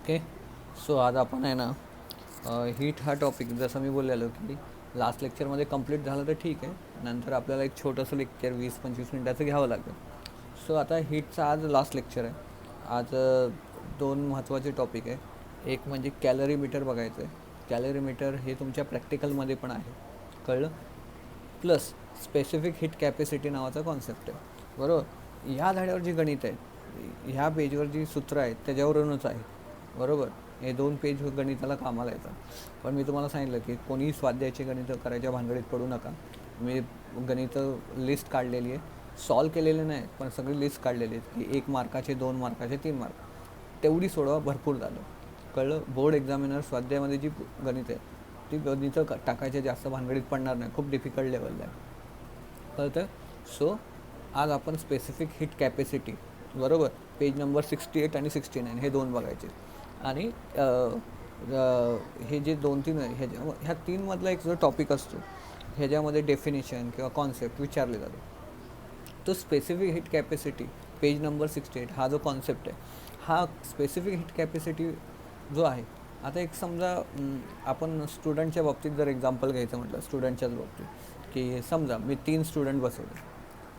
Okay. So आज आपण आहे ना हीट हा टॉपिक जसं मी बोललेलो की लास्ट लेक्चरमध्ये कंप्लीट झालं तर ठीक आहे, नंतर आपल्याला एक छोटंसं लेक्चर 20-25 मिनटाचं घ्यावं लागेल. सो आता हीटचा आज लास्ट लेक्चर आहे. आज दोन महत्त्वाचे टॉपिक आहे. एक म्हणजे कॅलरी मीटर बघायचं आहे. कॅलरी मीटर हे तुमच्या प्रॅक्टिकलमध्ये पण आहे, कळलं. प्लस स्पेसिफिक हीट कॅपॅसिटी नावाचा कॉन्सेप्ट आहे, बरोबर. ह्या धड्यावर जी गणित आहे, ह्या पेजवर जी सूत्र आहेत त्याच्यावरूनच आहे, बरोबर. हे दोन पेज गणिताला कामाला येतात. पण मी तुम्हाला सांगितलं की कोणी स्वाध्यायाची गणितं करायच्या भानगडीत पडू नका. मी गणितं लिस्ट काढलेली आहे, सॉल्व केलेले नाही पण सगळी लिस्ट काढलेली आहेत की 1 मार्काचे, 2 मार्काचे, 3 मार्क, तेवढी सोडवा, भरपूर झालं, कळलं. बोर्ड एक्झामिनर स्वाध्यायामध्ये जी गणितं आहे ती गणितं टाकायच्या जास्त भानगडीत पडणार नाही, खूप डिफिकल्ट लेवलला आहे, कळतं. सो आज आपण स्पेसिफिक हीट कॅपॅसिटी, बरोबर, पेज नंबर 68 आणि 69 हे दोन बघायचे. आणि हे जे 2-3 आहे ह्या 3मधला एक जो टॉपिक असतो ह्याच्यामध्ये डेफिनेशन किंवा कॉन्सेप्ट विचारले जातो. तो specific heat capacity page number 68 हा जो कॉन्सेप्ट आहे, हा स्पेसिफिक हीट कॅपॅसिटी जो आहे, आता एक समजा आपण स्टुडंटच्या बाबतीत जर एक्झाम्पल घ्यायचं म्हटलं, स्टुडंटच्याच बाबतीत, की समजा मी 3 स्टुडंट बसवले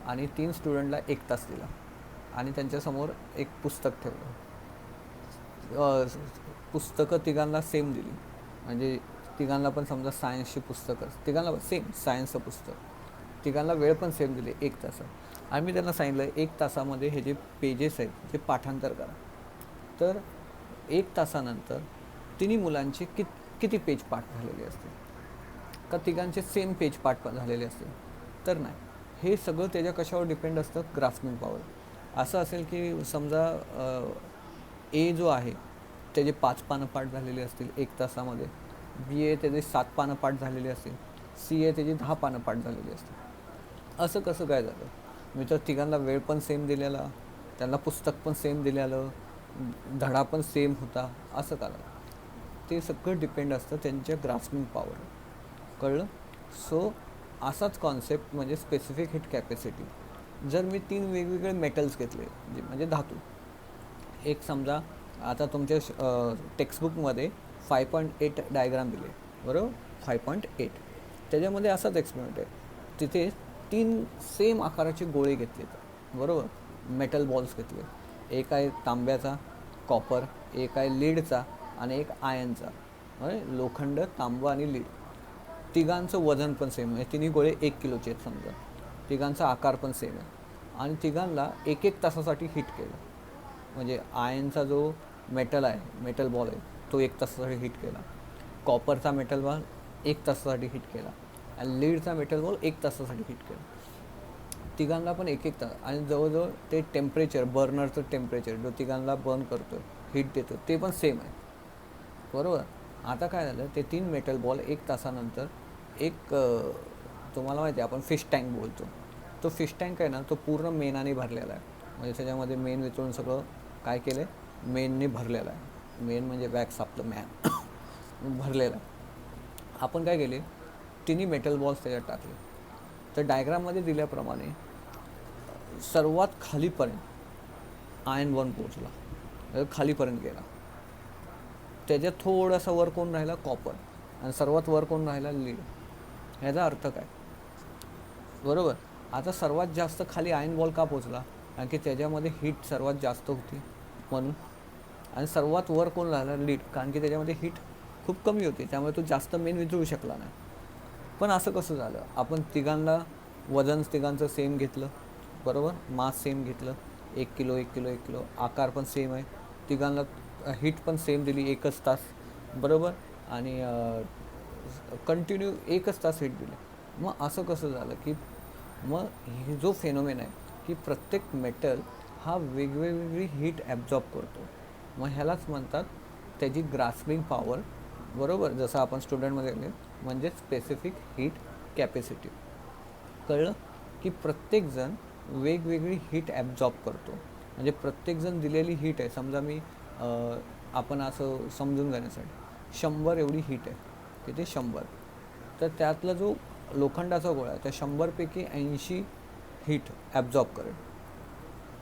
आणि 3 स्टुडंटला 1 तास दिला आणि त्यांच्यासमोर एक पुस्तक ठेवलं. पुस्तकं तिघांना सेम दिली, म्हणजे तिघांना पण समजा सायन्सची पुस्तकं, तिघांना सेम सायन्सचं पुस्तक, तिघांना वेळ पण सेम दिली 1 तास. आणि मी त्यांना सांगितलं 1 तासामध्ये हे जे पेजेस आहेत ते पाठांतर करा. तर 1 तासानंतर तिन्ही मुलांचे किती पेज पाठ झालेले असतील, का तिघांचे सेम पेज पाठ झालेले असतील? तर नाही. हे सगळं त्याच्या कशावर डिपेंड असतं? Grasping power. असं असेल की समजा ए जो आहे त्याचे 5 पानं पाठ झालेली असतील 1 तासामध्ये, बी ए त्याचे 7 पानं पाठ झालेली असतील, सी ए त्याची 10 पानं पाठ झालेली असतील. असं कसं काय झालं? मी तर तिघांना वेळ पण सेम दिलेला, त्यांना पुस्तक पण सेम दिलेलं, धडा पण सेम होता, असं का? ते सगळं डिपेंड असतं त्यांच्या ग्रास्पिंग पॉवर, कळलं. सो असाच कॉन्सेप्ट म्हणजे स्पेसिफिक हीट कॅपॅसिटी. जर मी 3 वेगवेगळे मेटल्स घेतले, म्हणजे धातू, एक समजा आता तुमच्या टेक्स्टबुकमध्ये 5.8 डायग्राम दिले, बरोबर, 5.8, त्याच्यामध्ये असाच एक्सपेरिमेंट आहे. तिथे 3 सेम आकाराचे गोळे घेतलेत, बरोबर, मेटल बॉल्स घेतले. एक आहे तांब्याचा, कॉपर, एक आहे लीडचा आणि एक आयनचा, लोखंड, तांबा आणि लीड. तिघांचं वजन पण सेम आहे, तिन्ही गोळे 1 किलोचे आहेत समजा, तिघांचा आकार पण सेम आहे, आणि तिघांना 1-1 तासासाठी हीट केलं. म्हणजे आयनचा जो मेटल आहे, मेटल बॉल आहे, तो 1 तासासाठी हीट केला, कॉपरचा मेटल बॉल 1 तासासाठी हीट केला, आणि लीडचा मेटल बॉल 1 तासासाठी हीट केला. तिघांना पण 1-1 तास, आणि जवळजवळ ते टेम्परेचर, बर्नरचं टेम्परेचर जो तिघांना बर्न करतो, हीट देतो, ते पण सेम आहे, बरोबर. आता काय झालं, ते 3 मेटल बॉल 1 तासानंतर एक तुम्हाला माहिती आहे आपण फिश टँक बोलतो, तो फिश टँक आहे ना, तो पूर्ण मेणाने भरलेला आहे. म्हणजे त्याच्यामध्ये मेन वितळून सगळं काय केलं आहे, मेनने भरलेलं आहे. मेन म्हणजे वॅक्स आपलं मॅन भरलेलं आहे. आपण काय केले, तिन्ही मेटल बॉल्स त्याच्यात टाकले. तर डायग्राममध्ये दिल्याप्रमाणे सर्वात खालीपर्यंत आयन बॉन्ड पोहोचला, खालीपर्यंत गेला. त्याच्यात थोडासा वर कोण राहिला, कॉपर, आणि सर्वात वर कोण राहिला, लीड. ह्याचा अर्थ काय, बरोबर. आता सर्वात जास्त खाली आयन बॉल का पोचला, कारण की त्याच्यामध्ये हीट सर्वात जास्त होती म्हणून. आणि सर्वात वर कोण राहिला, लीड, कारण की त्याच्यामध्ये हीट खूप कमी होती, त्यामुळे तो जास्त मेन वितळू शकला नाही. पण असं कसं झालं, आपण तिघांना वजन तिघांचं सेम घेतलं, बरोबर, मास सेम घेतलं, 1 किलो 1 किलो 1 किलो, आकार पण सेम आहे, तिघांना हीट पण सेम दिली 1च तास, बरोबर, आणि कंटिन्यू 1च तास हीट दिली. मग असं कसं झालं की मग हे जो फेनोमेन आहे की प्रत्येक मेटल हा वेगवेगळी हीट ॲब्झॉर्ब करतो, मग ह्यालाच म्हणतात त्याची ग्रास्पिंग पॉवर, बरोबर. जसं आपण स्टुडंटमध्ये गेले म्हणजे स्पेसिफिक हीट कॅपॅसिटी, कळलं. की प्रत्येकजण वेगवेगळी हीट ॲब्झॉर्ब करतो, म्हणजे प्रत्येकजण दिलेली हीट आहे. समजा मी आपण असं समजून घेण्यासाठी 100 एवढी हीट आहे, किती, 100. तर त्यातला जो लोखंडाचा गोळा आहे त्या 100पैकी 80 हीट ॲब्झॉर्ब करेल.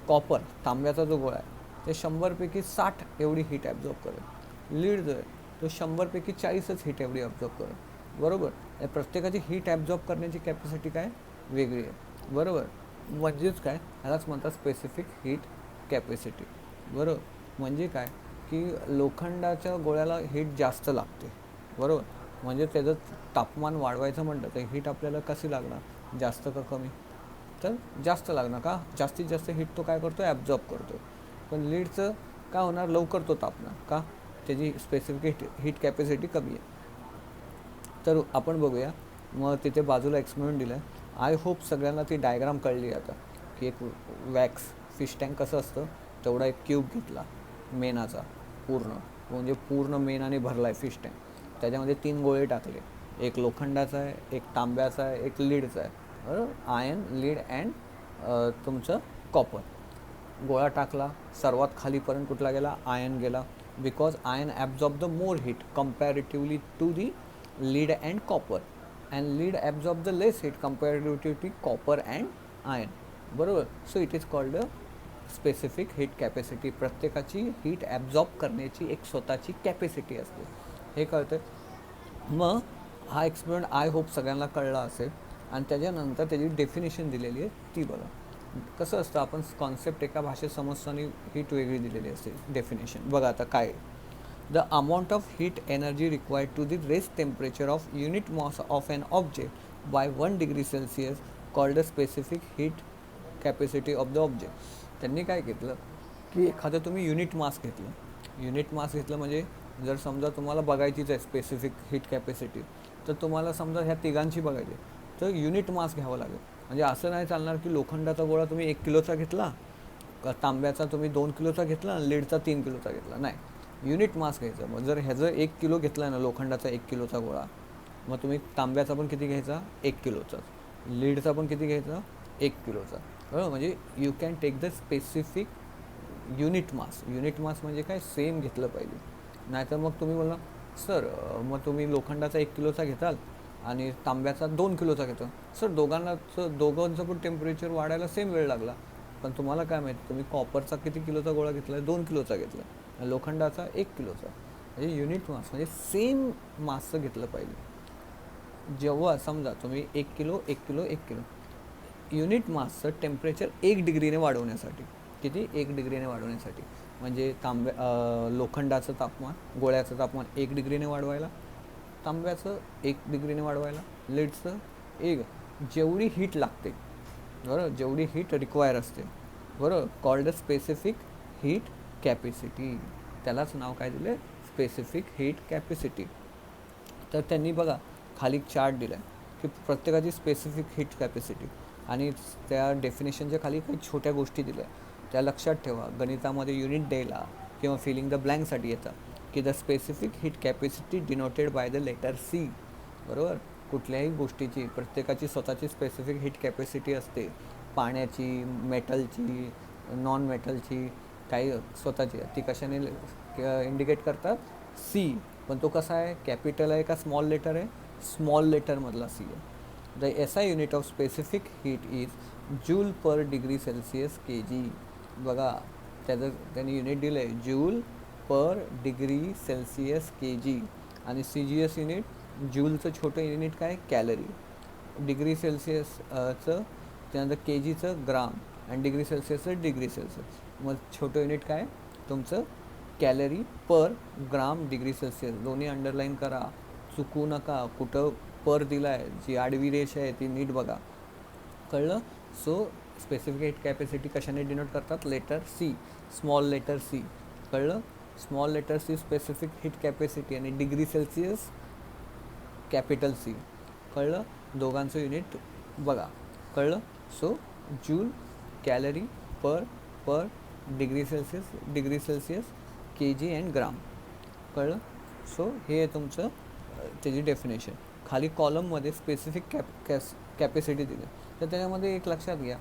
कॉपर, तांब्याचा जो गोळा आहे ते 100पैकी 60 एवढी हीट ॲब्झॉर्ब करेल. लीड जो आहे तो 100पैकी 40च हीट एवढी ॲब्झॉर्ब करेल. बरोबर. या प्रत्येकाची हीट ॲब्झॉर्ब करण्याची कॅपॅसिटी काय वेगळी आहे. बरोबर. म्हणजेच काय, ह्यालाच म्हणतात स्पेसिफिक हीट कॅपॅसिटी. बरोबर. म्हणजे काय की लोखंडाच्या गोळ्याला हीट जास्त लागते. बरोबर. म्हणजे त्याचं तापमान वाढवायचं म्हटलं तर हीट आपल्याला कशी लागणार, जास्त का कमी, तर जास्त लागणार. का, जास्तीत जास्त हीट तो काय करतो, ॲब्झॉर्ब करतो. पण लीडचं काय होणार, लवकर तो तापणार. का, त्याची स्पेसिफिक हीट कॅपॅसिटी कमी आहे. तर आपण बघूया. मग तिथे बाजूला एक्सपेरिमेंट दिलं आहे. आय होप सगळ्यांना ती डायग्राम कळली आता, की एक वॅक्स फिश टँक कसं असतं तेवढा एक क्यूब घेतला मेणाचा पूर्ण, म्हणजे पूर्ण मेणाने भरला आहे फिश टँक. त्याच्यामध्ये 3 गोळे टाकले, एक लोखंडाचा आहे, एक तांब्याचा आहे, एक लीडचा आहे. बरोबर. आयर्न, लीड अँड तुमचं कॉपर. गोळा टाकला, सर्वात खालीपर्यंत कुठला गेला, आयर्न गेला. Because iron absorb the more heat comparatively to the lead and copper, and lead absorb the less heat comparatively to copper and iron. बरोबर. So it is called a specific heat capacity. प्रत्येकाची heat absorb करण्याची एक स्वतःची capacity असते, हे कळतं. मग हा एक्सपेरिमेंट आय होप सगळ्यांना कळला असेल. आणि त्याच्यानंतर त्याची डेफिनेशन दिलेली आहे ती बघा. कसं असतं, आपण कॉन्सेप्ट एका भाषेत समजताना हीट वेगळी दिलेली असते. डेफिनेशन बघा आता काय. The amount of heat energy required to the raise temperature of unit mass of an object by 1 degree Celsius called a specific heat capacity of the object. त्यांनी काय घेतलं की एखादं तुम्ही युनिट मास घेतलं. युनिट मास घेतलं म्हणजे जर समजा तुम्हाला बघायचीच आहे स्पेसिफिक हीट कॅपॅसिटी, तर तुम्हाला समजा ह्या तिघांची बघायची, तर युनिट मास घ्यावं लागेल. म्हणजे असं नाही चालणार की लोखंडाचा गोळा तुम्ही 1 किलोचा घेतला, तांब्याचा तुम्ही 2 किलोचा घेतला, लीडचा 3 किलोचा घेतला. नाही, युनिट मास घ्यायचं. मग जर ह्याचं 1 किलो घेतला आहे ना, लोखंडाचा 1 किलोचा गोळा, मग तुम्ही तांब्याचा पण किती घ्यायचा, 1 किलोचा. लीडचा पण किती घ्यायचा, 1 किलोचा. बरोबर. म्हणजे you can take the specific unit mass. Unit mass म्हणजे काय, सेम घेतलं पाहिजे. नाहीतर मग तुम्ही बोलला सर मग तुम्ही लोखंडाचा 1 किलोचा घेताल आणि तांब्याचा 2 किलोचा घेतो. सर दोघांचं पण टेम्परेचर वाढायला सेम वेळ लागला. पण तुम्हाला काय माहिती, तुम्ही कॉपरचा किती किलोचा गोळा घेतला आहे, 2 किलोचा घेतला, लोखंडाचा 1 किलोचा. म्हणजे युनिट मास म्हणजे सेम मासचं घेतलं पाहिजे. जेव्हा समजा तुम्ही 1 किलो 1 किलो 1 किलो, युनिट मासचं टेम्परेचर 1 डिग्रीने वाढवण्यासाठी, किती, 1 डिग्रीने वाढवण्यासाठी, म्हणजे लोखंडाचं तापमान, गोळ्याचं तापमान 1 डिग्रीने वाढवायला, तांब्याचं 1 डिग्रीने वाढवायला, लीडचं 1, जेवढी हीट लागते. बरोबर. जेवढी हीट रिक्वायर असते. बरोबर. Called a specific heat capacity. त्यालाच नाव काय दिलं, स्पेसिफिक हीट कॅपॅसिटी. तर त्यांनी बघा खाली चार्ट दिला आहे की प्रत्येकाची स्पेसिफिक हीट कॅपॅसिटी, आणि त्या डेफिनेशनच्या खाली काही छोट्या गोष्टी दिल्या, त्या लक्षात ठेवा. गणितामध्ये युनिट द्यायला किंवा फिलिंग द ब्लँकसाठी येतात की the specific heat capacity denoted by the letter C. बरोबर. कुठल्याही गोष्टीची प्रत्येकाची स्वतःची स्पेसिफिक हीट कॅपॅसिटी असते. पाण्याची, मेटलची, नॉन मेटलची, काही स्वतःची. ती कशाने इंडिकेट करतात, सी. पण तो कसा आहे, कॅपिटल आहे का स्मॉल लेटर आहे, स्मॉल लेटरमधला सी आहे. The SI unit of specific heat is joule per degree Celsius K G. बघा त्यांनी युनिट दिलं आहे, joule per degree Celsius K G. आणि सी जी एस युनिट, जूलचं छोटं युनिट काय, कॅलरी. डिग्री सेल्सिअसचं, त्यानंतर के जीचं ग्राम, आणि डिग्री सेल्सिअसचं डिग्री सेल्सिअस. मग छोटं युनिट काय तुमचं, कॅलरी पर ग्राम डिग्री सेल्सिअस. दोन्ही अंडरलाईन करा, चुकू नका. कुठं पर दिला आहे, जी आडवी रेष आहे ती नीट बघा. कळलं. सो स्पेसिफिक हीट कॅपॅसिटी कशाने डिनोट करतात, letter C, small letter C. कळलं. Small letter C specific heat capacity, आणि डिग्री सेल्सिअस कॅपिटल सी. कळलं. दोघांचं युनिट बघा. कळलं. So joule, calorie, per degree Celsius, K G and gram. कळलं. सो हे आहे तुमचं त्याची डेफिनेशन. खाली कॉलममध्ये स्पेसिफिक कॅपॅसिटी दिली. तर त्याच्यामध्ये एक लक्षात घ्या,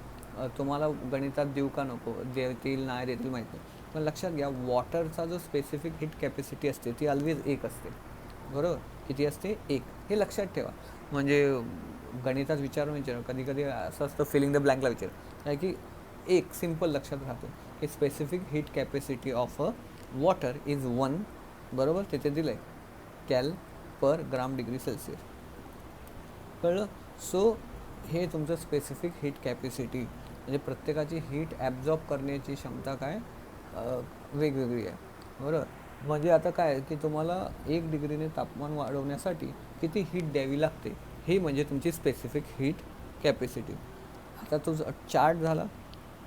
तुम्हाला गणितात देऊ का नको, देतील नाही देतील माहीत नाही, पण लक्षात घ्या वॉटरचा जो स्पेसिफिक हीट कॅपॅसिटी असते ती ऑलवेज 1 असते. बरोबर. किती असते, 1. हे लक्षात ठेवा. म्हणजे गणितात विचार कधी कधी असं असतं, फिलिंग द ब्लँकला विचार आहे की 1 सिम्पल लक्षात राहतो. की specific heat capacity of a water is 1, बरोबर, तिथे दिलं आहे कॅल पर ग्राम डिग्री सेल्सिअस. कळलं. सो हे तुमचं स्पेसिफिक हीट कॅपॅसिटी, म्हणजे प्रत्येकाची हीट ॲब्झॉर्ब करण्याची क्षमता काय वेगवेगळी आहे, बरोबर. म्हणजे आता काय की तुम्हाला 1 डिग्रीने तापमान वाढवण्यासाठी किती हीट द्यावी लागते, हे म्हणजे तुमची स्पेसिफिक हीट कॅपॅसिटी. आता तो चार्ट झाला,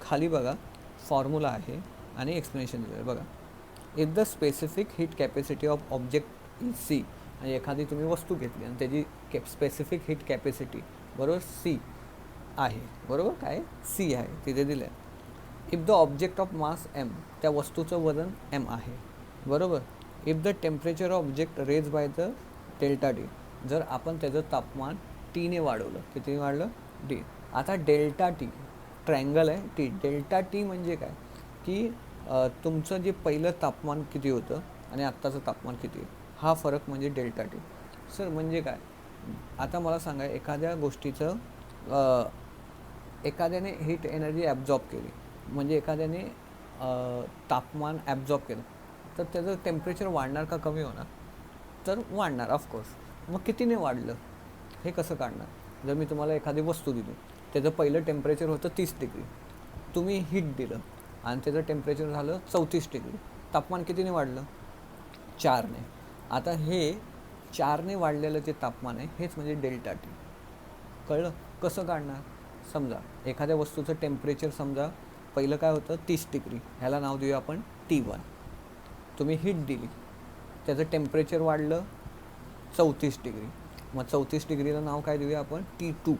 खाली बघा फॉर्म्युला आहे आणि एक्सप्लेनेशन दिलं आहे बघा. If the specific heat capacity of object is C, म्हणजे एखादी तुम्ही वस्तू घेतली आणि त्याची स्पेसिफिक हीट कॅपॅसिटी बरोबर सी आहे, बरोबर, काय सी आहे तिथे दिलं आहे. If the object of mass M, त्या वस्तूचं वजन एम आहे, बरोबर. If the temperature of object raise by the delta T, जर आपण त्याचं तापमान टीने वाढवलं, किती वाढलं टी. आता डेल्टा टी ट्रायंगल आहे टी, डेल्टा टी म्हणजे काय की तुमचं जे पहिलं तापमान किती होतं आणि आत्ताचं तापमान किती आहे, हा फरक म्हणजे डेल्टा टी. सर म्हणजे काय, आता मला सांगा एखाद्या गोष्टीचं एखाद्याने हीट एनर्जी ॲब्झॉर्ब केली, म्हणजे एखाद्याने तापमान ॲब्झॉर्ब केलं, तर त्याचं टेम्परेचर वाढणार का कमी होणार, तर वाढणार ऑफकोर्स. मग कितीने वाढलं हे कसं काढणार. जर मी तुम्हाला एखादी वस्तू दिली, त्याचं पहिलं टेम्परेचर होतं 30 डिग्री, तुम्ही हीट दिलं आणि त्याचं टेम्परेचर झालं 34 डिग्री, तापमान कितीने वाढलं 4ने. आता हे 4ने वाढलेलं जे तापमान आहे हेच म्हणजे डेल्टा टी. कळलं. कसं काढणार, समजा एखाद्या वस्तूचं टेम्परेचर समजा पहिलं काय होतं 30 डिग्री, ह्याला नाव देऊया आपण T1. तुम्ही हीट दिली, त्याचं टेम्परेचर वाढलं 34 डिग्री, मग 34 डिग्रीला नाव काय देऊया आपण T2.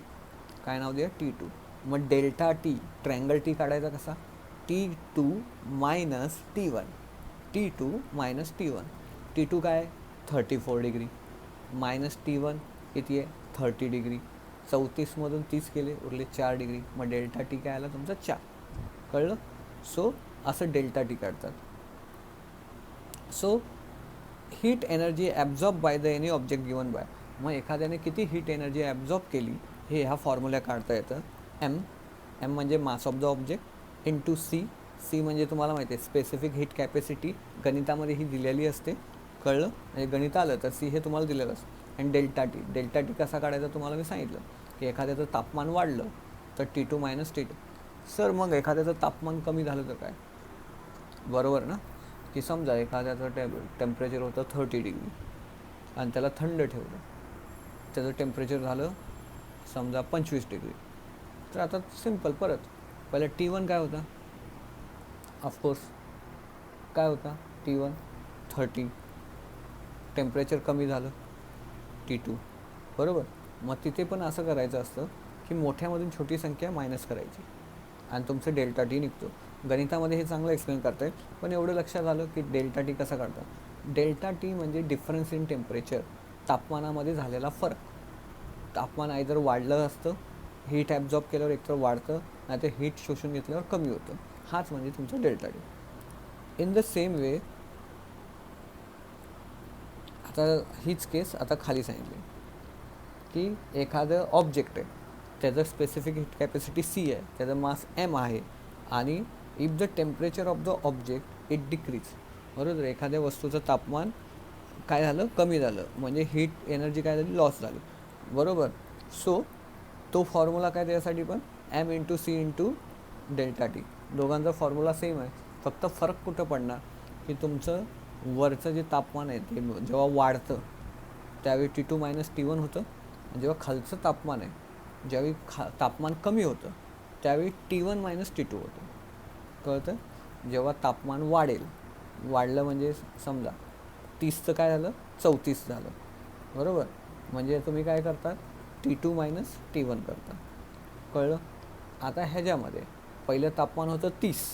काय नाव देऊया T2. मग डेल्टा टी ट्रायंगल टी काढायचा कसा, T2 minus T1, T2 minus T1. T2 काय 34 डिग्री मायनस T1 किती आहे 30 डिग्री, 34मधून 30 केले उरले 4 डिग्री, मग डेल्टा टी काय आला तुमचा 4. कळलं. सो असं डेल्टा टी काढतात. So heat energy absorb by the any object given by, मग एखाद्याने किती हीट एनर्जी ॲब्झॉर्ब केली हे ह्या फॉर्म्युला काढता येतं. एम म्हणजे mass of the object into C म्हणजे तुम्हाला माहिती आहे स्पेसिफिक हीट कॅपॅसिटी, गणितामध्ये ही दिलेली असते. कळलं. म्हणजे गणित आलं तर सी हे तुम्हाला दिलेलं असतं. आणि डेल्टा टी कसा काढायचा तुम्हाला मी सांगितलं की एखाद्याचं तापमान वाढलं तर T2 मायनस T2. सर मग एखाद्याचं तापमान कमी झालं तर काय, बरोबर ना, की समजा एखाद्याचं टेम्परेचर होतं 30 डिग्री आणि त्याला थंड ठेवलं, त्याचं टेम्परेचर झालं समजा 25 डिग्री. तर आता सिम्पल परत पहिलं T1 काय होता, ऑफकोर्स काय होता T1 30, टेम्परेचर कमी झालं T2, बरोबर. मग तिथे पण असं करायचं असतं की मोठ्यामधून छोटी संख्या मायनस करायची आणि तुमचं डेल्टा टी निघतो. गणितामध्ये हे चांगलं एक्सप्लेन करता येईल, पण एवढं लक्षात आलं की डेल्टा टी कसा काढतात. डेल्टा टी म्हणजे डिफरन्स इन टेम्परेचर, तापमानामध्ये झालेला फरक. तापमान आयदर वाढलं असतं, हीट ॲब्झॉर्ब केल्यावर एकतर वाढतं, नाही तर हीट शोषून घेतल्यावर कमी होतं. हाच म्हणजे तुमचा delta T. In the same way आता हीच केस आता खाली सांगितली की एखादं ऑब्जेक्ट आहे, त्याचं स्पेसिफिक हीट कॅपॅसिटी सी आहे, त्याचं मास एम आहे आणि if the temperature of the object it decrease, बरोबर. एखाद्या वस्तूचं तापमान काय झालं कमी झालं म्हणजे हीट एनर्जी काय झाली लॉस झाली, बरोबर. सो तो फॉर्म्युला काय त्याच्यासाठी पण M into C into delta T. दोघांचा फॉर्म्युला सेम आहे, फक्त फरक कुठं पडणार की तुमचं वरचं जे तापमान आहे ते जेव्हा वाढतं त्यावेळी T2 मायनस T1 होतं, जेव्हा खालचं तापमान आहे ज्यावेळी तापमान कमी होतं त्यावेळी T1 मायनस T2 होतं. कळतं. जेव्हा तापमान वाढलं म्हणजे समजा 30चं काय झालं 34 झालं, बरोबर. म्हणजे तुम्ही काय करता T2 मायनस T1 करता. कळलं. आता ह्याच्यामध्ये पहिलं तापमान होतं 30,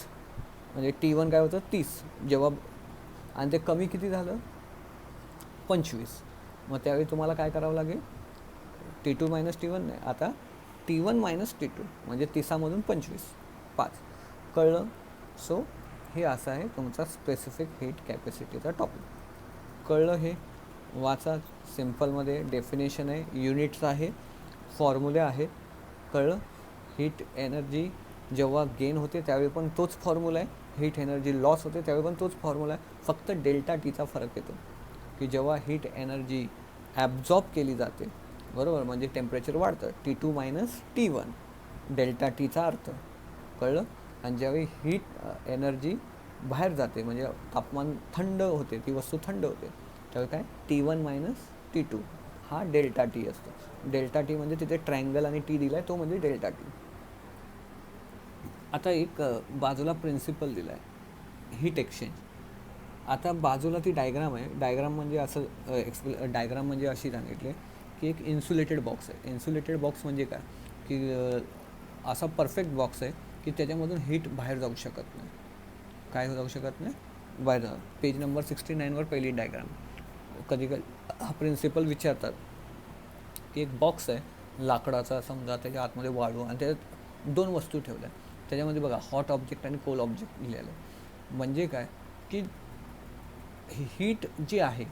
म्हणजे T1 काय होतं 30, जेव्हा आणि ते कमी किती झालं 25, मग त्यावेळी तुम्हाला काय करावं लागेल T2 मायनस T1 नाही, आता T1 मायनस T2 म्हणजे 30मधून 25 5. कळलं. सो हे असं आहे तुमचा स्पेसिफिक हीट कॅपॅसिटीचा टॉपिक. कळलं. हे वाचा, सिम्पलमध्ये डेफिनेशन आहे, युनिट्स आहे, फॉर्म्युले आहेत. कळलं. हीट एनर्जी जेव्हा गेन होते त्यावेळी पण तोच फॉर्म्युला आहे हीट एनर्जी लॉस होते त्यावेळी पण तोच फॉर्म्युला आहे, फक्त डेल्टा टीचा फरक येतो की जेव्हा हीट एनर्जी ॲब्झॉर्ब केली जाते, बरोबर, म्हणजे टेम्परेचर वाढतं T2 मायनस T1 डेल्टा टीचा अर्थ कळलं. आणि ज्यावेळी हीट एनर्जी बाहेर जाते म्हणजे तापमान थंड होते, ती वस्तू थंड होते, त्यावेळी काय T1 मायनस T2 हा डेल्टा टी असतो. डेल्टा टी म्हणजे तिथे ट्रायंगल आणि टी दिला आहे तो म्हणजे डेल्टा टी. आता एक बाजूला प्रिन्सिपल दिला आहे हीट एक्सचेंज. आता बाजूला ती डायग्राम आहे. डायग्राम म्हणजे असं डायग्राम म्हणजे अशी सांगितली की एक इन्सुलेटेड बॉक्स आहे. इन्सुलेटेड बॉक्स म्हणजे काय की असा परफेक्ट बॉक्स आहे की त्याच्यामधून हीट बाहेर जाऊ शकत नाही. काय जाऊ शकत नाही बाहेर. पेज नंबर 69वर पहिली डायग्राम. कधी कधी हा प्रिन्सिपल विचारतात की एक बॉक्स आहे लाकडाचा समजा, त्याच्या आतमध्ये वाळू आणि त्याच्यात 2 वस्तू ठेवल्या. त्याच्यामध्ये बघा हॉट ऑब्जेक्ट आणि कोल्ड ऑब्जेक्ट लिहिलेलं आहे. म्हणजे काय की हीट जी आहे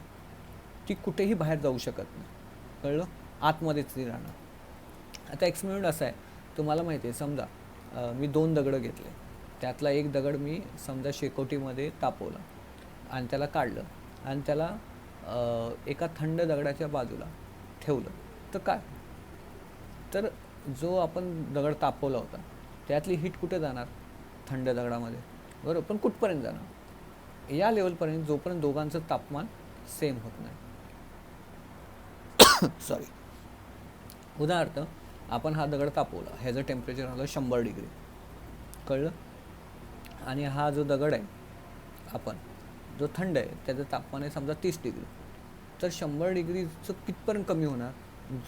ती कुठेही बाहेर जाऊ शकत नाही, कळलं, आतमध्येच ती राहणार. आता एक्सपेरिमेंट असा आहे, तुम्हाला माहिती आहे, समजा मी 2 दगड घेतले, त्यातला एक दगड मी समजा शेकोटीमध्ये तापवला आणि त्याला काढलं आणि त्याला एका थंड दगडाच्या बाजूला ठेवलं, तर काय, तर जो आपण दगड तापवला होता त्यातली हीट कुठे जाणार, थंड दगडामध्ये, बरोबर, पण कुठपर्यंत जाणार, या लेवलपर्यंत, जोपर्यंत दोघांचं तापमान सेम होत नाही. सॉरी, उदाहरणार्थ आपण हा दगड तापवला, ह्याचं टेम्परेचर आलं 100 डिग्री, कळलं, आणि हा जो दगड आहे आपण जो थंड आहे त्याचं तापमान आहे समजा 30 डिग्री. तर 100 डिग्रीचं कितपर्यंत कमी होणार,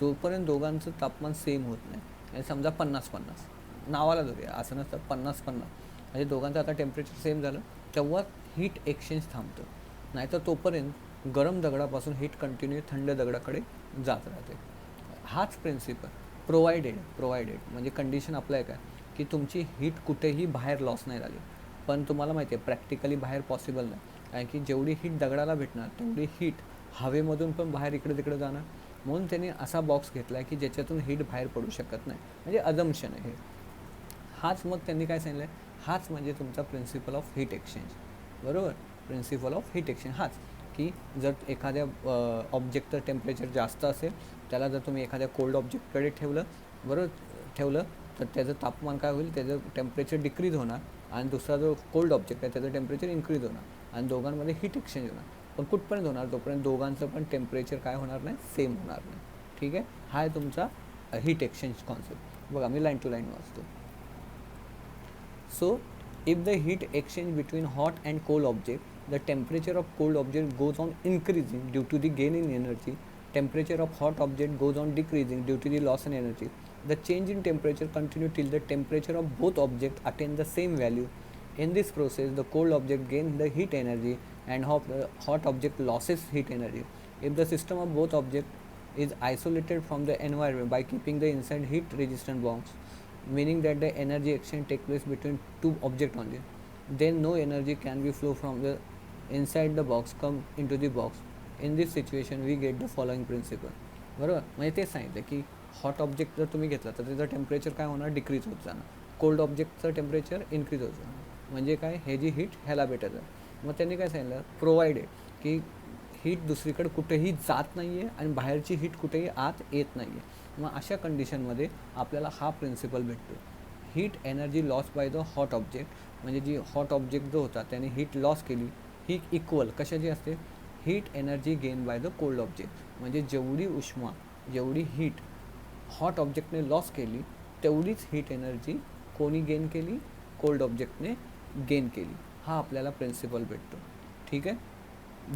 जोपर्यंत दोघांचं तापमान सेम होत नाही. आणि समजा 50-50 नावाला धरूया, असं नसतं, 50-50 म्हणजे दोघांचं आता टेम्परेचर सेम झालं, तेव्हा हीट एक्सचेंज थांबतं. नाहीतर तोपर्यंत गरम दगडापासून हीट कंटिन्यू थंड दगडाकडे जात राहते. हाच प्रिन्सिपल प्रोव्हाइडेड म्हणजे कंडिशन अप्लाय काय की तुमची हीट कुठेही बाहेर लॉस नाही झाली. पण तुम्हाला माहिती आहे प्रॅक्टिकली बाहेर पॉसिबल नाही, कारण की जेवढी हीट दगडाला भेटणार तेवढी हीट हवेमधून पण बाहेर इकडे तिकडे जाणार. म्हणून त्यांनी असा बॉक्स घेतला आहे की ज्याच्यातून हीट बाहेर पडू शकत नाही, म्हणजे अजम्पशन आहे हे. हाच मग त्यांनी काय सांगितलं आहे, हाच म्हणजे तुमचा प्रिन्सिपल ऑफ हीट एक्सचेंज, बरोबर. प्रिन्सिपल ऑफ हीट एक्सचेंज हाच की जर एखाद्या ऑब्जेक्टचं टेम्परेचर जास्त असेल, त्याला जर तुम्ही एखाद्या कोल्ड ऑब्जेक्टकडे ठेवलं तर त्याचं तापमान काय होईल, त्याचं टेम्परेचर डिक्रीज होणार, आणि दुसरा जो कोल्ड ऑब्जेक्ट आहे त्याचं टेम्परेचर इन्क्रीज होणार, आणि दोघांमध्ये हीट एक्सचेंज होणार. पण कुठपर्यंत होणार, तोपर्यंत दोघांचं पण टेम्परेचर काय होणार नाही, सेम होणार नाही. ठीक आहे, हा आहे तुमचा हीट एक्सचेंज कॉन्सेप्ट. बघा मी लाईन टू लाईन वाचतो. So, if the heat exchange between hot and cold object, the temperature of cold object goes on increasing due to the gain in energy. Temperature of hot object goes on decreasing due to the loss in energy. The change in temperature continue till the temperature of both objects attain the same value. In this process, the cold object gains the heat energy and hot object losses heat energy. If the system of both objects is isolated from the environment by keeping the inside heat resistant bonds, meaning that the energy exchange takes place between two objects only, then no energy can be flow from the inside the box come into the box. In this situation we get the following principle, बरोबर. म्हणजे तेच सांगितलं की hot object जर तुम्ही घेतला तर त्याचं टेम्परेचर काय होणार, डिक्रीज होत जाणार, कोल्ड ऑब्जेक्टचं टेम्परेचर इन्क्रीज होत जाणार. म्हणजे काय, हे जी हीट ह्याला भेटत आहे. मग त्यांनी काय सांगितलं, प्रोव्हाइडेड की हीट दुसरीकडे कुठेही जात नाही आहे आणि बाहेरची हीट कुठेही आत येत नाही आहे. मग अशा कंडिशनमध्ये आपल्याला हा प्रिन्सिपल भेटतो, heat energy loss by the hot object. म्हणजे जी हॉट ऑब्जेक्ट जो होता त्याने हीट लॉस केली, ही इक्वल कशाची असते, heat energy gain by the cold object. म्हणजे जेवढी उष्मा, जेवढी हीट हॉट ऑब्जेक्टने लॉस केली तेवढीच हीट एनर्जी कोणी गेन केली, कोल्ड ऑब्जेक्टने गेन केली. हा आपल्याला प्रिन्सिपल भेटतो. ठीक आहे,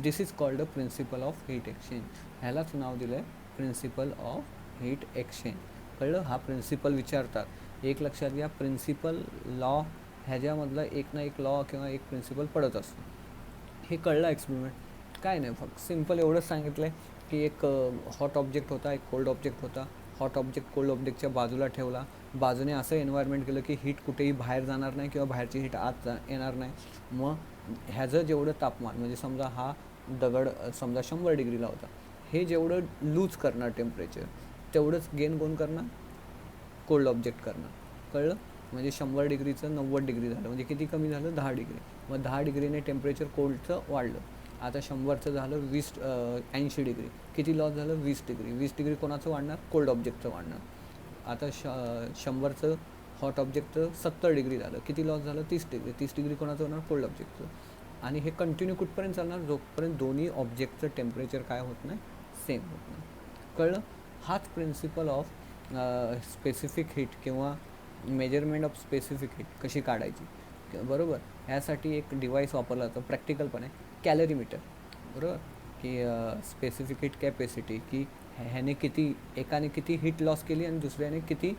this is called a principle of heat exchange. ह्यालाच नाव दिलं आहे प्रिन्सिपल ऑफ हीट एक्सचेंज. कळलं, हा प्रिन्सिपल विचारतात. एक लक्षात घ्या, प्रिन्सिपल लॉ ह्याच्यामधला एक ना एक लॉ किंवा एक प्रिन्सिपल पडत असतो. हे कळलं एक्सपेरिमेंट, काय नाही, फक्त सिम्पल एवढंच सांगितलं आहे की एक हॉट ऑब्जेक्ट होता, एक कोल्ड ऑब्जेक्ट होता. हॉट ऑब्जेक्ट कोल्ड ऑब्जेक्टच्या बाजूला ठेवला, बाजूने असं एन्व्हायरमेंट केलं की हीट कुठेही बाहेर जाणार नाही किंवा बाहेरची हीट आत येणार नाही. मग ह्याचं जेवढं तापमान, म्हणजे समजा हा दगड समजा 100 डिग्रीला होता, हे जेवढं लूज करणार टेम्परेचर तेवढंच गेन कोण करणार, कोल्ड ऑब्जेक्ट करणार. कळलं. म्हणजे 100 डिग्रीचं 90 डिग्री झालं, म्हणजे किती कमी झालं, 10 डिग्री. मग 10 डिग्रीने टेम्परेचर कोल्डचं वाढलं. आता 100चं झालं 80 डिग्री, किती लॉस झालं, 20 डिग्री. 20 डिग्री कोणाचं वाढणार, कोल्ड ऑब्जेक्टचं वाढणार. आता 100चं हॉट ऑब्जेक्टचं 70 डिग्री झालं, किती लॉस झालं, 30 डिग्री. 30 डिग्री कोणाचं होणार, कोल्ड ऑब्जेक्टचं. आणि हे कंटिन्यू कुठपर्यंत चालणार, जोपर्यंत दोन्ही ऑब्जेक्टचं टेम्परेचर काय होत नाही, सेम होत नाही. कळलं. हाच प्रिन्सिपल ऑफ स्पेसिफिक हीट किंवा मेजरमेंट ऑफ स्पेसिफिक हीट कशी काढायची, बरोबर. ह्यासाठी एक डिव्हाइस वापरला जातो, प्रॅक्टिकल पण आहे, कॅलरीमीटर, बरोबर. की स्पेसिफिक हीट कॅपॅसिटी, की ह्याने किती, एकाने किती हीट लॉस केली आणि दुसऱ्याने किती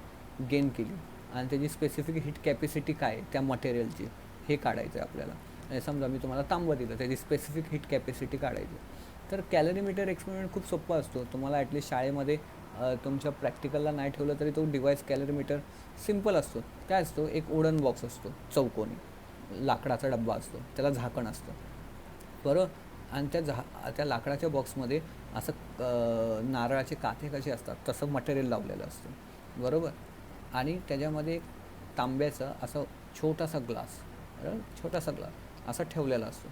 गेन केली, आणि त्याची स्पेसिफिक हीट कॅपॅसिटी काय आहे त्या मटेरियलची, हे काढायचं आहे आपल्याला. समजा मी तुम्हाला तांबं दिलं, त्याची स्पेसिफिक हीट कॅपॅसिटी काढायची. तर कॅलरीमीटर एक्सपेरिमेंट खूप सोपा असतो. तुम्हाला ॲटलिस्ट शाळेमध्ये तुमच्या प्रॅक्टिकलला नाही ठेवलं तरी तो डिव्हाइस कॅलरीमीटर सिम्पल असतो. काय असतो, एक वुडन बॉक्स असतो, चौकोनी लाकडाचा डब्बा असतो, त्याला झाकण असतं, बरोबर. आणि त्या लाकडाच्या बॉक्समध्ये असं नारळाचे काथे कसे असतात तसं मटेरियल लावलेलं असतं, बरोबर. आणि त्याच्यामध्ये तांब्याचा असं छोटासा ग्लास, बरोबर, छोटासा ग्लास असा ठेवलेला असतो,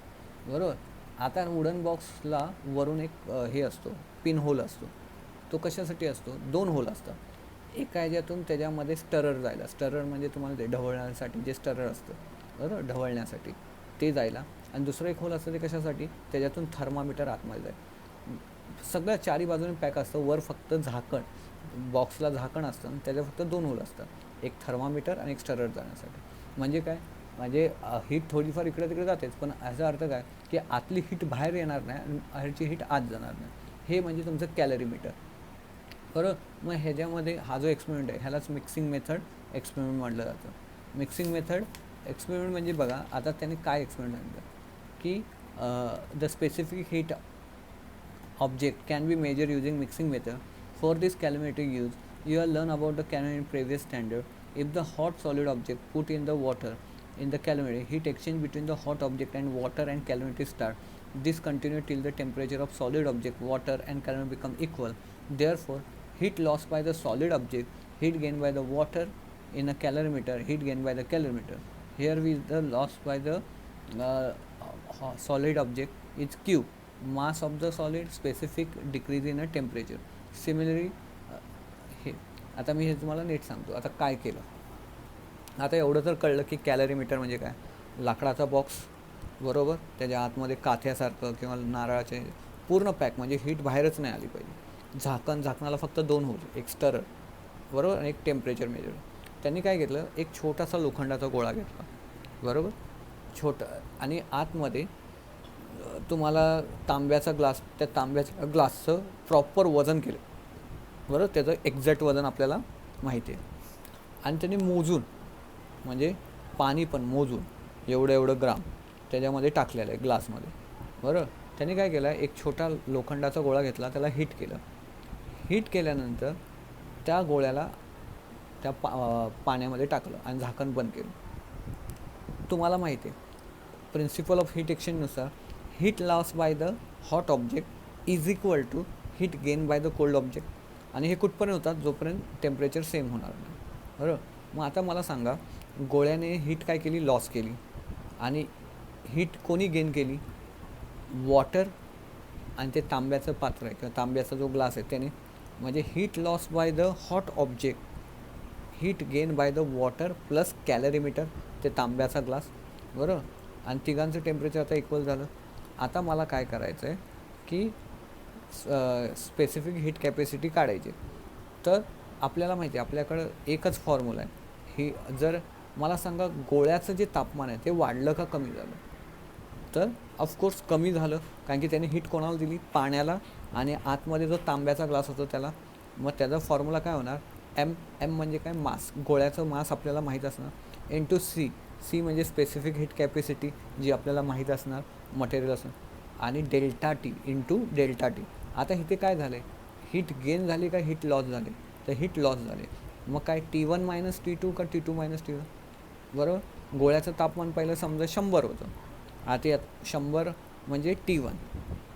बरोबर. आता वुडन बॉक्सला वरून एक हे असतो, पिन होल असतो. तो कशासाठी असतो, 2 होल असतात. एका ह्याच्यातून त्याच्यामध्ये स्टरर जायला, स्टरर म्हणजे तुम्हाला ते ढवळण्यासाठी जे स्टरर असतं, बरोबर, ढवळण्यासाठी ते जायला. आणि दुसरं एक होल असतं ते कशासाठी, त्याच्यातून थर्मामीटर आतमध्ये जाईल. सगळं चारी बाजूने पॅक असतं, वर फक्त झाकण, बॉक्सला झाकण असतं आणि त्याच्यात फक्त 2 होल असतात, एक थर्मामीटर आणि एक स्टरर जाण्यासाठी. म्हणजे काय, म्हणजे हीट थोडीफार इकडे तिकडे जातेच, पण याचा अर्थ काय की आतली हीट बाहेर येणार नाही आणि बाहेरची हीट आत जाणार नाही. हे म्हणजे तुमचं कॅलरीमीटर, बरोबर. मग ह्याच्यामध्ये हा जो एक्सपेरिमेंट आहे ह्यालाच मिक्सिंग मेथड एक्सपेरिमेंट म्हटलं जातं. मिक्सिंग मेथड एक्सपेरिमेंट म्हणजे बघा, आता त्याने काय एक्सपेरिमेंट सांगितलं की the specific heat object can be measured using mixing method. For this calorimetric use, you will learn about the calorimetric previous standard. If the hot solid object put in the water in the calorimeter, heat exchange between the hot object and water and calorimeter start. This continue till the temperature of solid object, water and calorimeter become equal. Therefore, heat lost by the solid object, heat gained by the water in a calorimeter, heat gained by the calorimeter. Here is the loss by the solid object is Q, mass of the solid, specific decrease in a temperature. Similarly, हे आता मी हे तुम्हाला नीट सांगतो. आता काय केलं, आता एवढं तर कळलं की कॅलरीमीटर म्हणजे काय, लाकडाचा बॉक्स, बरोबर, त्याच्या आतमध्ये काथ्यासारखं किंवा नारळाचे पूर्ण पॅक, म्हणजे हीट बाहेरच नाही आली पाहिजे. झाकणाला फक्त 2 होल, एक स्टरर, बरोबर, आणि एक टेम्परेचर मेजर. त्यांनी काय घेतलं, एक छोटासा लोखंडाचा गोळा घेतला, बरोबर, छोटा, आणि आतमध्ये तुम्हाला तांब्याचा ग्लास, त्या तांब्याच्या ग्लासचं प्रॉपर वजन केलं, बरोबर, त्याचं एक्झॅक्ट वजन आपल्याला माहिती आहे. आणि त्यांनी मोजून, म्हणजे पाणी पण मोजून एवढं ग्राम त्याच्यामध्ये टाकलेलं आहे ग्लासमध्ये, बरोबर. त्यांनी काय केलं, एक छोटा लोखंडाचा गोळा घेतला, त्याला हीट केलं. हीट केल्यानंतर त्या गोळ्याला त्या पाण्यामध्ये टाकलं आणि झाकण बंद केलं. तुम्हाला माहिती आहे प्रिन्सिपल ऑफ हीट एक्सचेंजनुसार heat loss by the hot object is equal to heat gain by the cold object. आणि हे कुठपर्यंत होतात, जोपर्यंत टेम्परेचर सेम होणार नाही, बरोबर. मग आता मला सांगा, गोळ्याने हीट काय केली, लॉस केली, आणि हीट कोणी गेन केली, वॉटर आणि ते तांब्याचं पात्र आहे किंवा तांब्याचा जो ग्लास आहे त्याने. म्हणजे heat loss by the hot object, heat gain by the water plus कॅलरीमीटर, ते तांब्याचा ग्लास, बरोबर. आणि तिघांचं टेम्परेचर आता इक्वल झालं. आता मला काय करायचं आहे की स्पेसिफिक हीट कॅपॅसिटी काढायची. तर आपल्याला माहिती आहे आपल्याकडं एकच फॉर्म्युला आहे. ही जर मला सांगा गोळ्याचं जे तापमान आहे ते वाढलं का कमी झालं, तर ऑफकोर्स कमी झालं, कारण की त्याने हीट कोणाला दिली, पाण्याला, आणि आतमध्ये जो तांब्याचा ग्लास होतो त्याला. मग त्याचा फॉर्म्युला काय होणार, एम म्हणजे काय, मास, गोळ्याचं मास आपल्याला माहीत असणार, इंटू सी म्हणजे स्पेसिफिक हीट कॅपॅसिटी जी आपल्याला माहीत असणार, मटेरियल असणार, आणि delta T into delta T. आता इथे काय झालं आहे, हीट गेन झाली का हीट लॉस झाले, तर हीट लॉस झाले. मग काय T1 - T2 का T2 - T1, बरोबर. गोळ्याचं तापमान पहिलं समजा 100 होतं, आता यात 100 म्हणजे T1,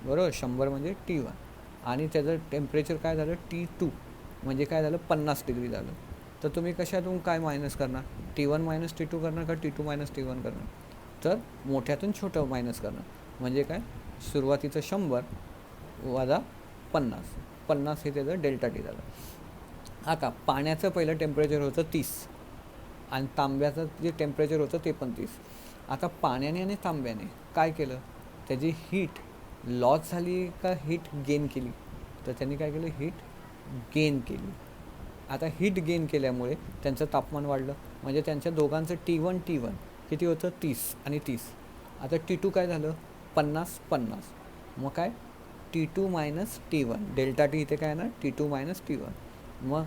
बरोबर, 100 म्हणजे T1, आणि त्याचं टेम्परेचर काय झालं T2, म्हणजे काय झालं 50 डिग्री झालं. तर तुम्ही कशातून काय मायनस करणार, T1 मायनस T2 करणार का T2 मायनस T1 करणार? तर मोठ्यातून छोटं मायनस करणार. म्हणजे काय, सुरुवातीचं 100 वजा 50, 50 हे त्याचं डेल्टा टी झालं. आता पाण्याचं पहिलं टेम्परेचर होतं 30 आणि तांब्याचं जे टेम्परेचर होतं ते पण 30. आता पाण्याने आणि तांब्याने काय केलं, त्याची हीट लॉस झाली का हीट गेन केली? तर त्यांनी काय केलं, हीट गेन केली. आता हीट गेन केल्यामुळे त्यांचं तापमान वाढलं. म्हणजे त्यांच्या दोघांचं T1 किती होतं, 30 आणि 30. आता T2 काय झालं, 50. मग काय, T2 minus T1, delta T इथे काय ना, T2 मायनस T1. मग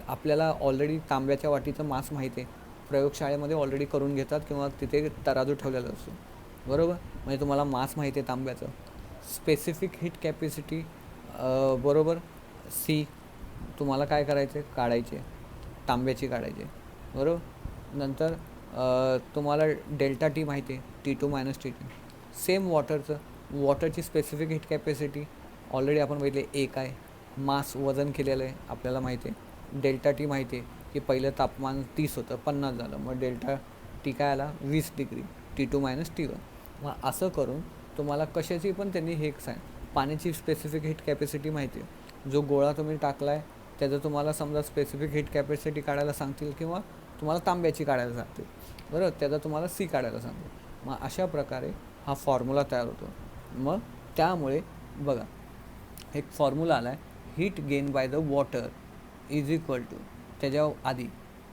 आपल्याला ऑलरेडी तांब्याच्या वाटीचं मास माहिती आहे, प्रयोगशाळेमध्ये ऑलरेडी करून घेतात किंवा तिथे तराजू ठेवलेला असतो, बरोबर. म्हणजे तुम्हाला मास माहिती आहे तांब्याचं. स्पेसिफिक हीट कॅपॅसिटी बरोबर C तुम्हाला काय करायचे, काढायचे, तांब्याची काढायचे, बरोबर. नंतर तुम्हाला डेल्टा टी माहिती आहे, T2 मायनस T2. सेम वॉटरची स्पेसिफिक हीट कॅपॅसिटी ऑलरेडी आपण बघितले 1 आहे. मास वजन केलेलं आहे आपल्याला माहिती आहे. डेल्टा टी माहिती आहे की पहिलं तापमान 30 होतं, 50 झालं, मग डेल्टा टी काय आला, 20 डिग्री, T2 मायनस T1. मग असं करून तुम्हाला कशाची पण त्यांनी हे पाण्याची स्पेसिफिक हीट कॅपॅसिटी माहिती आहे. जो गोळा तुम्ही टाकला आहे त्याचं तुम्हाला समजा स्पेसिफिक हीट कॅपॅसिटी काढायला सांगतील किंवा तुम्हाला तांब्याची काढायला सांगतील, बरोबर. त्याचा तुम्हाला C काढायला सांगतील. मग अशा प्रकारे हा फॉर्म्युला तयार होतो. मग त्यामुळे बघा एक फॉर्म्युला आला आहे, heat gain by the water is equal to, त्याच्या आधी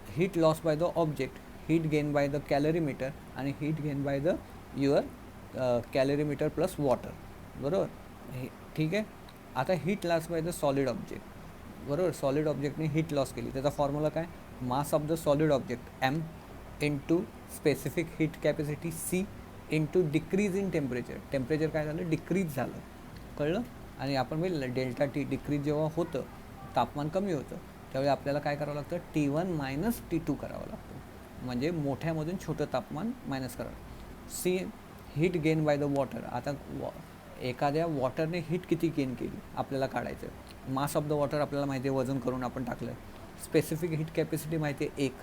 heat loss by the object, heat gain by the calorimeter आणि heat gain by the your calorimeter plus water, बरोबर. हे ठीक आहे. आता heat loss by the solid object, बरोबर. Solid ऑब्जेक्टने हीट लॉस केली, त्याचा फॉर्म्युला काय, mass of the solid object M into specific heat capacity C into decrease in temperature काय झालं, डिक्रीज झालं, कळलं. आणि आपण बघितलं डेल्टा टी डिक्रीज जेव्हा होतं, तापमान कमी होतं, त्यावेळी आपल्याला काय करावं लागतं, T1 मायनस T2 करावं लागतं. म्हणजे मोठ्यामधून छोटं तापमान मायनस करावं. C heat gain by the water. आता एखाद्या वॉटरने हीट किती गेन केली आपल्याला काढायचं. मास ऑफ द वॉटर आपल्याला माहिती आहे, वजन करून आपण टाकलं. स्पेसिफिक हीट कॅपॅसिटी माहिती आहे 1.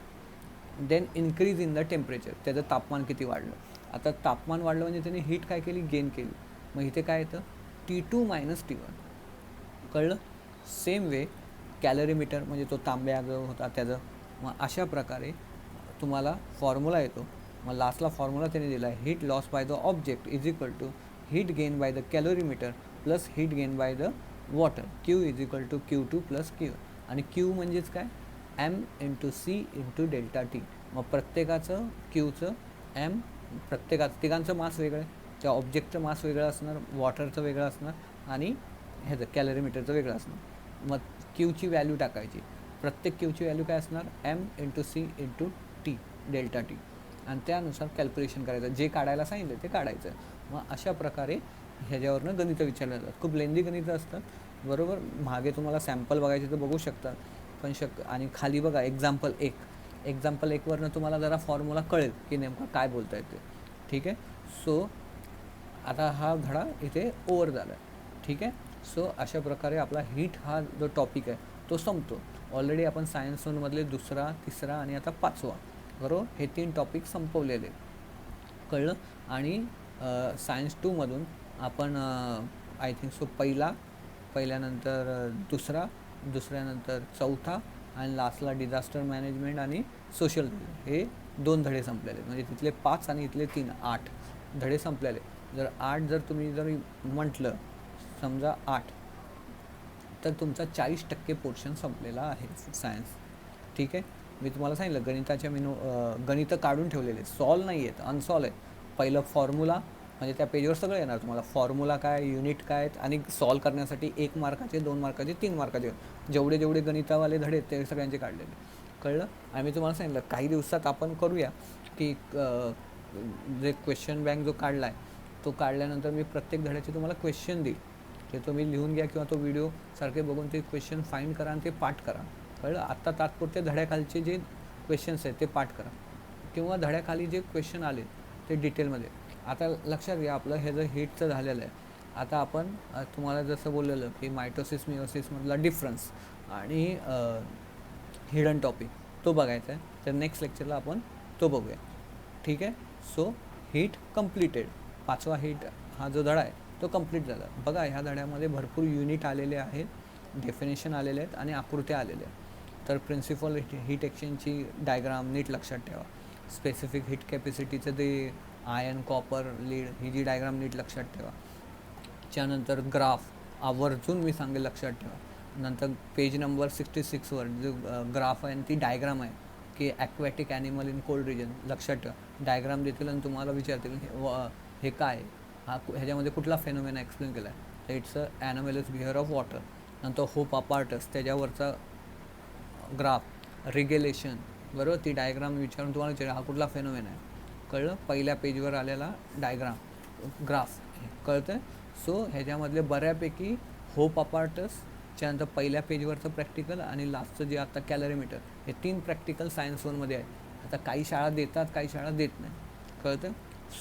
Then increase in the temperature, त्याचं तापमान किती वाढलं. आता तापमान वाढलं म्हणजे त्याने हीट काय केली, गेन केली. मग इथे काय येतं, T2 मायनस T1, कळलं. सेम वे कॅलरीमीटर म्हणजे तो तांब्या जो होता त्याचं. मग अशा प्रकारे तुम्हाला फॉर्म्युला येतो. मग लास्टला फॉर्म्युला त्याने दिला आहे, heat loss by the object is equal to heat gain by the calorimeter plus heat gain by the water, Q is equal to Q2 plus Q. आणि Q म्हणजेच काय, M into C into delta T. मग प्रत्येकाचं Qचं M, प्रत्येकाचं तिघांचं मास वेगळं आहे, त्या ऑब्जेक्टचं मास वेगळं असणार, वॉटरचं वेगळं असणार आणि ह्याचं कॅलरीमीटरचं वेगळं असणार. मग Qची व्हॅल्यू टाकायची. प्रत्येक Qची व्हॅल्यू काय असणार, M into C into T, delta T. आणि त्यानुसार कॅल्क्युलेशन करायचं, जे काढायला सांगितलं ते काढायचं. मग अशा प्रकारे ह्याच्यावरनं गणितं विचारलं जातात. खूप लेंदी गणितं असतात, बरोबर. मागे तुम्हाला सॅम्पल बघायचे तर बघू शकतात, पण आणि खाली बघा एक्झाम्पल 1 वरनं तुम्हाला जरा फॉर्म्युला कळेल की नेमकं काय बोलता येते, ठीक आहे. सो आता हा धडा इथे ओव्हर झाला, ठीक आहे. सो अशा प्रकारे आपला हीट हा जो टॉपिक आहे तो संपतो. ऑलरेडी आपण सायन्स 1मधले 2रा, 3रा आणि आता 5वा, बरोबर, हे 3 टॉपिक संपवलेले, कळलं. आणि सायन्स 2मधून आपण आय थिंक सो पहिल्यानंतर दुसऱ्यानंतर 4था आणि लास्टला डिझास्टर मॅनेजमेंट आणि सोशल, हे 2 धडे संपलेले. म्हणजे तिथले 5 आणि इथले 3, 8 धडे संपलेले. जर तुम्ही म्हटलं समजा 8, तर तुमचा 40% पोर्शन संपलेला आहे सायन्स, ठीक आहे. मी तुम्हाला सांगितलं गणिताच्या गणितं काढून ठेवलेले, सॉल्व नाही आहेत, अनसॉल्व आहेत. पहिलं फॉर्म्युला म्हणजे त्या पेजवर सगळं येणार तुम्हाला, फॉर्म्युला काय, युनिट काय, आणि सॉल्व करण्यासाठी 1 मार्काचे, 2 मार्काचे, 3 मार्काचे, जेवढे गणितावाले धडे ते सगळ्यांचे काढलेले, कळलं. आणि मी तुम्हाला सांगितलं काही दिवसात आपण करूया की जे क्वेश्चन बँक जो काढला आहे तो काढल्यानंतर मी प्रत्येक धड्याचे तुम्हाला क्वेश्चन देईल, ते तुम्ही लिहून घ्या किंवा तो व्हिडिओ सारखे बघून ते क्वेश्चन फाईंड करा आणि ते पाठ करा, कळलं. आत्ता तात्पुरते धड्याखालचे जे क्वेश्चन्स आहेत ते पाठ करा किंवा धड्याखाली जे क्वेश्चन आले ते डिटेलमध्ये. आता लक्षात घ्या, आपलं हे जर हीटचं झालेलं आहे. आता आपण तुम्हाला जसं बोललेलं की मायटोसिस मिओसिसमधला डिफरन्स आणि हिडन टॉपिक तो बघायचा आहे. तर नेक्स्ट लेक्चरला आपण तो बघूया. ठीक आहे. सो हिट कम्प्लिटेड, 5वा हिट हा जो धडा आहे तो कंप्लीट झाला. बघा ह्या धड्यामध्ये भरपूर युनिट आलेले आहेत, डेफिनेशन आलेले आहेत आणि आकृत्या आलेल्या आहेत. तर प्रिन्सिपल हीट एक्सचेंजची डायग्राम नीट लक्षात ठेवा. स्पेसिफिक हीट कॅपॅसिटीचं ते आयर्न, कॉपर, लीड ही जी डायग्राम नीट लक्षात ठेवा. त्यानंतर ग्राफ आवर्जून मी सांगेल लक्षात ठेवा. नंतर पेज नंबर 66वर जो ग्राफ आहे आणि ती डायग्राम आहे की aquatic animal in cold region, लक्षात ठेवा. डायग्राम देतील आणि तुम्हाला विचारतील हे काय, ह्याच्यामध्ये कुठला फेनोमेना एक्सप्लेन केला आहे. तर it's a anomalous behaviour of water. नंतर होप अपार्टस त्याच्यावरचा ग्राफ, रिगेलेशन, बरोबर. ती डायग्राम विचारून तुम्हाला विचार हा कुठला फेनोमेना आहे, कळलं. पहिल्या पेजवर आलेला डायग्राम, ग्राफ कळतं. सो ह्याच्यामधले बऱ्यापैकी होप अपार्टस, त्यानंतर पहिल्या पेजवरचं प्रॅक्टिकल आणि लास्टचं जे आता कॅलरीमीटर, हे 3 प्रॅक्टिकल सायन्स 1मध्ये आहे. आता काही शाळा देतात, काही शाळा देत नाही, कळतं.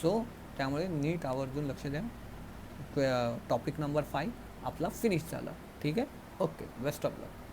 सो त्यामुळे नीट आवर्जून लक्ष द्या. टॉपिक नंबर 5 आपला फिनिश झाला. ठीक आहे. Okay, best of luck.